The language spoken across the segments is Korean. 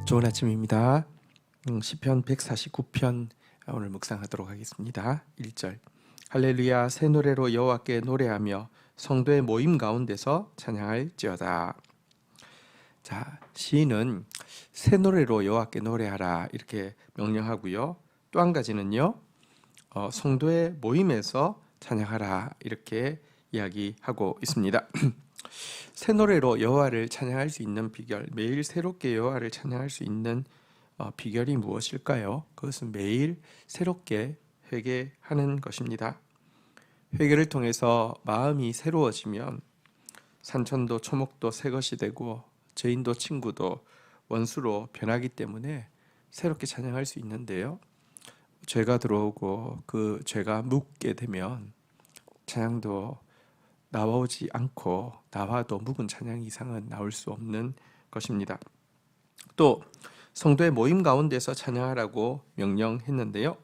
좋은 아침입니다. 시편 149편 오늘 묵상하도록 하겠습니다. 1절 할렐루야 새 노래로 여호와께 노래하며 성도의 모임 가운데서 찬양할지어다. 자, 시인은 새 노래로 여호와께 노래하라 이렇게 명령하고요. 또 한 가지는요. 성도의 모임에서 찬양하라 이렇게 이야기하고 있습니다. 새 노래로 여호와를 찬양할 수 있는 비결, 매일 새롭게 여호와를 찬양할 수 있는 비결이 무엇일까요? 그것은 매일 새롭게 회개하는 것입니다. 회개를 통해서 마음이 새로워지면 산천도 초목도 새 것이 되고 죄인도 친구도 원수로 변하기 때문에 새롭게 찬양할 수 있는데요. 죄가 들어오고 그 죄가 묵게 되면 찬양도 나오지 않고 나와도 묵은 찬양 이상은 나올 수 없는 것입니다. 또 성도의 모임 가운데서 찬양하라고 명령했는데요.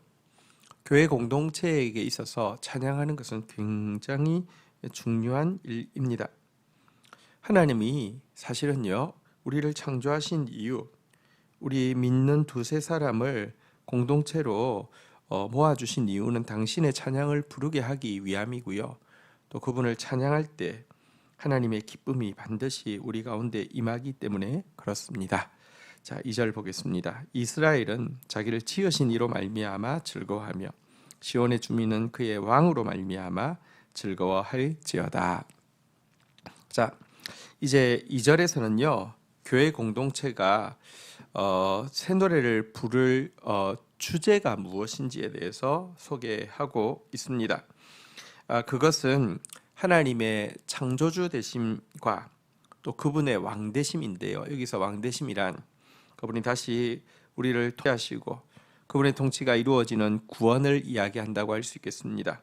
교회 공동체에게 있어서 찬양하는 것은 굉장히 중요한 일입니다. 하나님이 사실은요, 우리를 창조하신 이유, 우리 믿는 두세 사람을 공동체로 모아주신 이유는 당신의 찬양을 부르게 하기 위함이고요. 또 그분을 찬양할 때 하나님의 기쁨이 반드시 우리 가운데 임하기 때문에 그렇습니다. 자, 2절 보겠습니다. 이스라엘은 자기를 지으신 이로 말미암아 즐거워하며 시온의 주민은 그의 왕으로 말미암아 즐거워할지어다. 자, 이제 2절에서는요. 교회 공동체가 새 노래를 부를 주제가 무엇인지에 대해서 소개하고 있습니다. 그것은 하나님의 창조주 되심과 또 그분의 왕되심인데요. 여기서 왕되심이란 그분이 다시 우리를 통치하시고 그분의 통치가 이루어지는 구원을 이야기한다고 할 수 있겠습니다.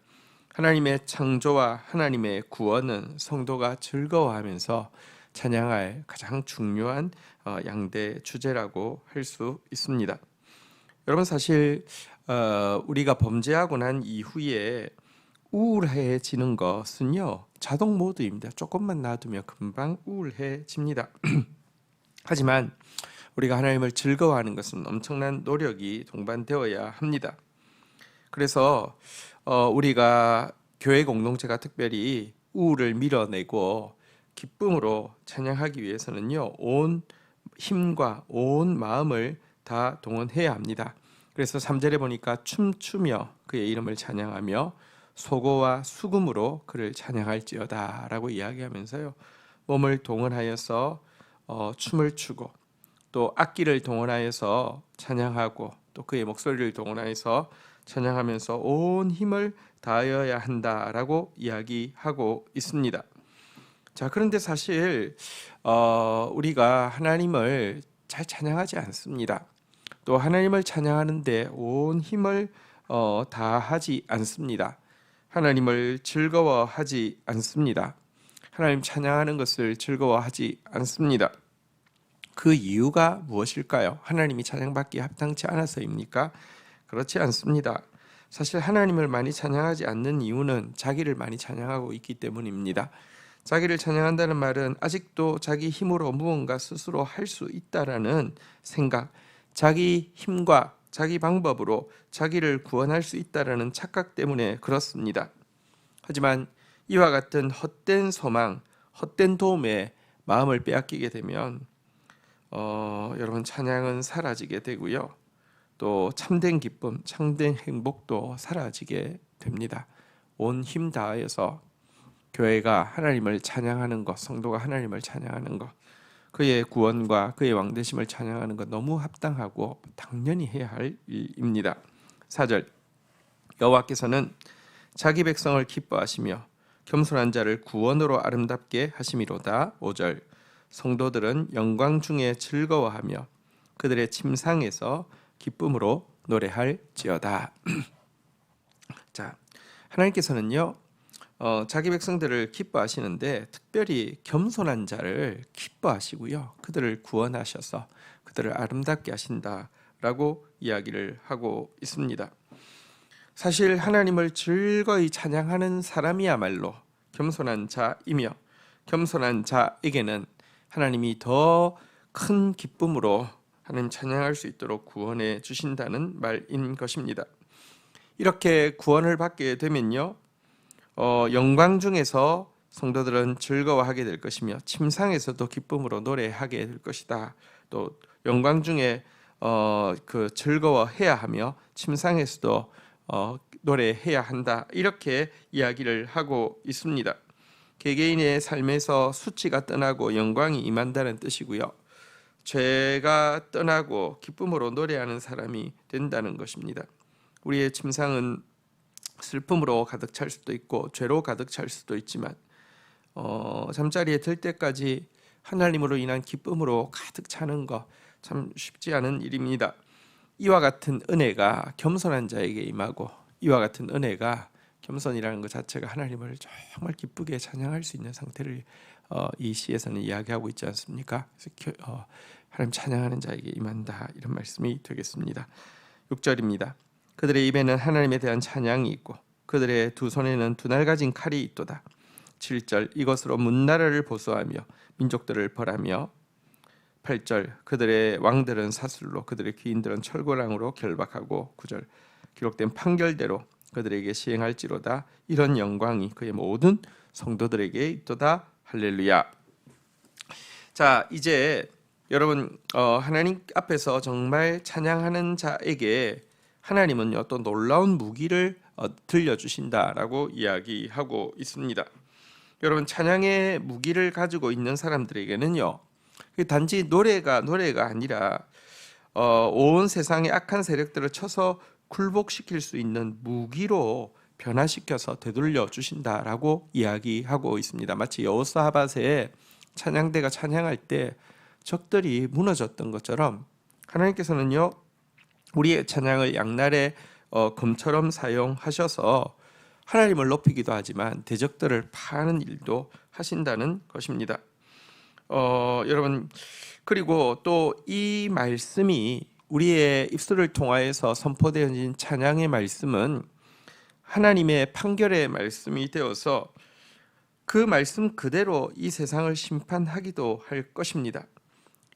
하나님의 창조와 하나님의 구원은 성도가 즐거워하면서 찬양할 가장 중요한 양대 주제라고 할 수 있습니다. 여러분 사실 우리가 범죄하고 난 이후에 우울해지는 것은요 자동 모드입니다. 조금만 놔두면 금방 우울해집니다. 하지만 우리가 하나님을 즐거워하는 것은 엄청난 노력이 동반되어야 합니다. 그래서 우리가 교회 공동체가 특별히 우울을 밀어내고 기쁨으로 찬양하기 위해서는요 온 힘과 온 마음을 다 동원해야 합니다. 그래서 3절에 보니까 춤추며 그의 이름을 찬양하며 소고와 수금으로 그를 찬양할지어다 라고 이야기하면서요 몸을 동원하여서 춤을 추고 또 악기를 동원하여서 찬양하고 또 그의 목소리를 동원하여서 찬양하면서 온 힘을 다하여야 한다라고 이야기하고 있습니다. 자, 그런데 사실 우리가 하나님을 잘 찬양하지 않습니다. 또 하나님을 찬양하는데 온 힘을 다하지 않습니다. 하나님을 즐거워하지 않습니다. 하나님 찬양하는 것을 즐거워하지 않습니다. 그 이유가 무엇일까요? 하나님이 찬양받기 합당치 않아서입니까? 그렇지 않습니다. 사실 하나님을 많이 찬양하지 않는 이유는 자기를 많이 찬양하고 있기 때문입니다. 자기를 찬양한다는 말은 아직도 자기 힘으로 무언가 스스로 할 수 있다라는 생각, 자기 힘과 자기 방법으로 자기를 구원할 수 있다라는 착각 때문에 그렇습니다. 하지만 이와 같은 헛된 소망, 헛된 도움에 마음을 빼앗기게 되면 여러분 찬양은 사라지게 되고요. 또 참된 기쁨, 참된 행복도 사라지게 됩니다. 온 힘 다하여서 교회가 하나님을 찬양하는 것, 성도가 하나님을 찬양하는 것, 그의 구원과 그의 왕되심을 찬양하는 것 너무 합당하고 당연히 해야 할 일입니다. 4절 여호와께서는 자기 백성을 기뻐하시며 겸손한 자를 구원으로 아름답게 하심이로다. 5절 성도들은 영광 중에 즐거워하며 그들의 침상에서 기쁨으로 노래할지어다. 자, 하나님께서는요 자기 백성들을 기뻐하시는데 특별히 겸손한 자를 기뻐하시고요 그들을 구원하셔서 그들을 아름답게 하신다라고 이야기를 하고 있습니다. 사실 하나님을 즐거이 찬양하는 사람이야말로 겸손한 자이며 겸손한 자에게는 하나님이 더 큰 기쁨으로 하나님 찬양할 수 있도록 구원해 주신다는 말인 것입니다. 이렇게 구원을 받게 되면요, 영광 중에서 성도들은 즐거워하게 될 것이며 침상에서도 기쁨으로 노래하게 될 것이다. 또 영광 중에 그 즐거워해야 하며 침상에서도 노래해야 한다. 이렇게 이야기를 하고 있습니다. 개개인의 삶에서 수치가 떠나고 영광이 임한다는 뜻이고요. 죄가 떠나고 기쁨으로 노래하는 사람이 된다는 것입니다. 우리의 침상은 슬픔으로 가득 찰 수도 있고 죄로 가득 찰 수도 있지만 잠자리에 들 때까지 하나님으로 인한 기쁨으로 가득 차는 거 참 쉽지 않은 일입니다. 이와 같은 은혜가 겸손한 자에게 임하고, 이와 같은 은혜가, 겸손이라는 것 자체가 하나님을 정말 기쁘게 찬양할 수 있는 상태를 이 시에서는 이야기하고 있지 않습니까? 그래서 하나님 찬양하는 자에게 임한다, 이런 말씀이 되겠습니다. 6절입니다. 그들의 입에는 하나님에 대한 찬양이 있고 그들의 두 손에는 두 날가진 칼이 있도다. 7절, 이것으로 문나라를 보수하며 민족들을 벌하며. 8절, 그들의 왕들은 사슬로 그들의 귀인들은 철고랑으로 결박하고. 9절, 기록된 판결대로 그들에게 시행할지로다. 이런 영광이 그의 모든 성도들에게 있도다. 할렐루야. 자, 이제 여러분 하나님 앞에서 정말 찬양하는 자에게 하나님은요 또 놀라운 무기를 들려주신다라고 이야기하고 있습니다. 여러분, 찬양의 무기를 가지고 있는 사람들에게는요, 단지 노래가 아니라 온 세상의 악한 세력들을 쳐서 굴복시킬 수 있는 무기로 변화시켜서 되돌려 주신다라고 이야기하고 있습니다. 마치 여호사밧의 찬양대가 찬양할 때 적들이 무너졌던 것처럼 하나님께서는요 우리의 찬양을 양날의 검처럼 사용하셔서 하나님을 높이기도 하지만 대적들을 파는 일도 하신다는 것입니다. 여러분, 그리고 또 이 말씀이 우리의 입술을 통하여서 선포되어진 찬양의 말씀은 하나님의 판결의 말씀이 되어서 그 말씀 그대로 이 세상을 심판하기도 할 것입니다.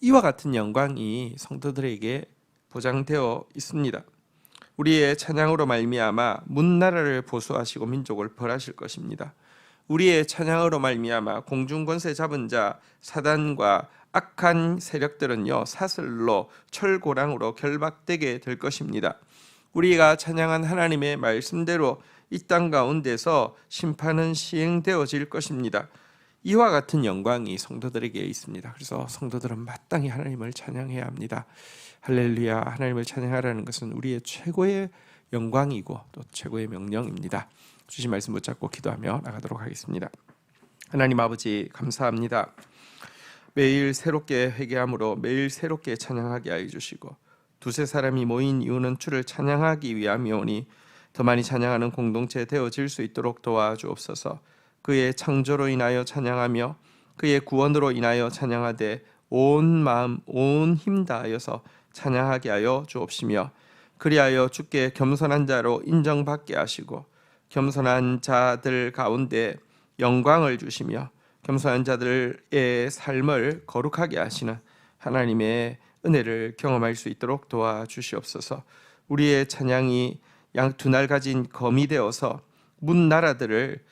이와 같은 영광이 성도들에게 보장되어 있습니다. 우리의 찬양으로 말미암아 문나라를 보수하시고 민족을 벌하실 것입니다. 우리의 찬양으로 말미암아 공중권세 잡은 자 사단과 악한 세력들은요 사슬로 철고랑으로 결박되게 될 것입니다. 우리가 찬양한 하나님의 말씀대로 이 땅 가운데서 심판은 시행되어질 것입니다. 이와 같은 영광이 성도들에게 있습니다. 그래서 성도들은 마땅히 하나님을 찬양해야 합니다. 할렐루야. 하나님을 찬양하라는 것은 우리의 최고의 영광이고 또 최고의 명령입니다. 주신 말씀 붙잡고 기도하며 나가도록 하겠습니다. 하나님 아버지, 감사합니다. 매일 새롭게 회개함으로 매일 새롭게 찬양하게 하여 주시고 두세 사람이 모인 이유는 주를 찬양하기 위함이오니 더 많이 찬양하는 공동체 되어질 수 있도록 도와주옵소서. 그의 창조로 인하여 찬양하며 그의 구원으로 인하여 찬양하되 온 마음 온 힘 다하여서 찬양하게 하여 주옵시며 그리하여 주께 겸손한 자로 인정받게 하시고 겸손한 자들 가운데 영광을 주시며 겸손한 자들의 삶을 거룩하게 하시는 하나님의 은혜를 경험할 수 있도록 도와주시옵소서. 우리의 찬양이 양 두 날 가진 검이 되어서 문나라들을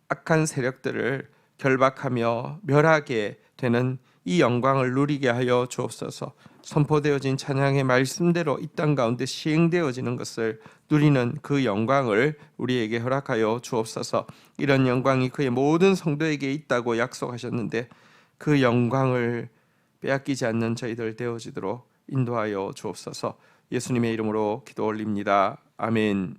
악한 세력들을 결박하며 멸하게 되는 이 영광을 누리게 하여 주옵소서. 선포되어진 찬양의 말씀대로 이 땅 가운데 시행되어지는 것을 누리는 그 영광을 우리에게 허락하여 주옵소서. 이런 영광이 그의 모든 성도에게 있다고 약속하셨는데 그 영광을 빼앗기지 않는 저희들 되어지도록 인도하여 주옵소서. 예수님의 이름으로 기도 올립니다. 아멘.